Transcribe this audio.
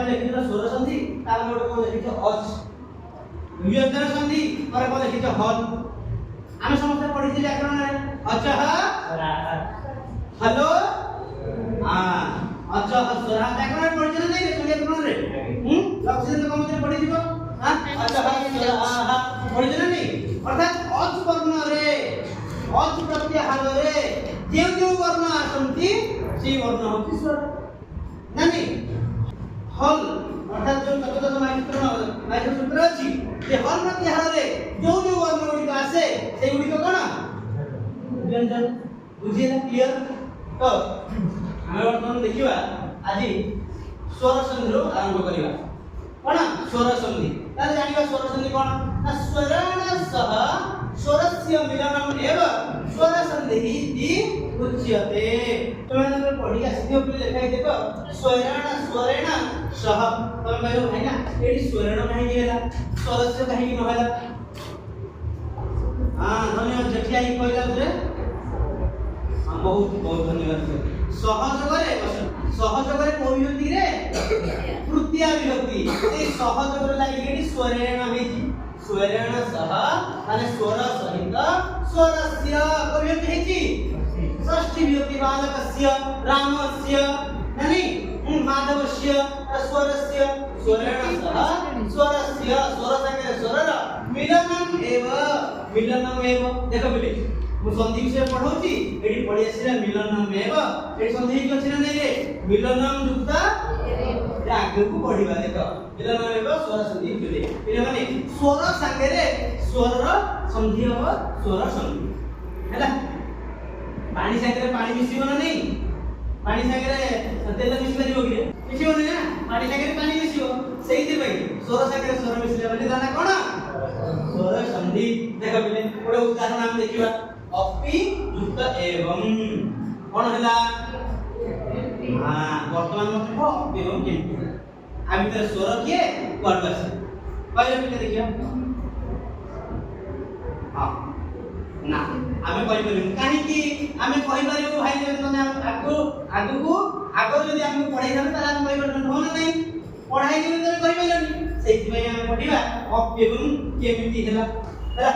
लिखित स्वर संधि तार गोटे कोन लिखित अच व्यंजन संधि पर कोन लिखित हल आमे समस्त पढिथि व्याकरण रे अचह हेलो अचह स्वरा व्याकरण पढिथि नै व्याकरण रे लक्षण कम जे पढिथिबो अचह स्वरा पढिथि नै अर्थात अच वर्ण रे अच प्रत्याहार रे जो वर्ण आसंती से वर्ण होती स्वर नानी हल अर्थात जो चतुर्दश माइक्रो सूत्र अछि जे हल प्रत्याहार रे जो वर्ण गुडी आसे से गुडी कोन व्यंजन बुझिला क्लियर तो हम वर्तमान देखिबा आजि स्वर संधि रो आरंभ करिबा कोन स्वर संधि ताले जानिबा स्वर संधि कोन ना स्वरण सह स्वरस्य मिलनम एव स्वर संधि इति उच्यते तुमने पढी आसीथियो कि लेखाइ देखो स्वरण स्वरेण सह तुम कहलो भाई ना एडी स्वरण काहे गेला स्वरस्य काहे न होला हां धन्यवाद जठियाई कहला रे हां बहुत बहुत धन्यवाद सहज करे कोई विभक्ति रे तृतीया विभक्ति ए सहज करे लागि एडी स्वरेण हेची स्वरेण सह माने स्वर सहित स्वरस्य कोई विभक्ति हेची षष्ठी विभक्ति बालकस्य रामस्य नानी माधवस्य स्वरस्य स्वरेण सह स्वरस्य स्वर संगे स्वरर मिलनम एव देखो बिले मु संधि विषय पढौची एडी पढि आसीला मिलनम एव एडी संधि कि अछि ना नै रे मिलनम युक्त आगे को पढिबा देखो मिलनम एव स्वर संधि जुले इले माने स्वर संगे रे स्वर संधि हो स्वर संधि हैला पानी संगे पानी मिसिबो ना नै पानी संगे तेल मिसि परिबो कि मिसिबो ना पानी संगे पानी मिसिबो सेहि दिबे स्वर संगे स्वर मिसिले बोले दाना कोन स्वर संधि देखो बिले ओडे उदाहरण हम देखिबा अपि युक्त एवं कोन हला हां वर्तमान में अपि एवं केमति आ भीतर स्वर किए कोड बस पहिले बिले देखियो हां ना आमे कहि परिबो काहे कि आमे कहि परिबो भाई जे तने आगु जदी आमे पढाई थान त आमे कहि परबो हो ना नै पढाई दिन तने कहि परिबोनी सेहि पय आमे पढिबा अपि एवं केमति हला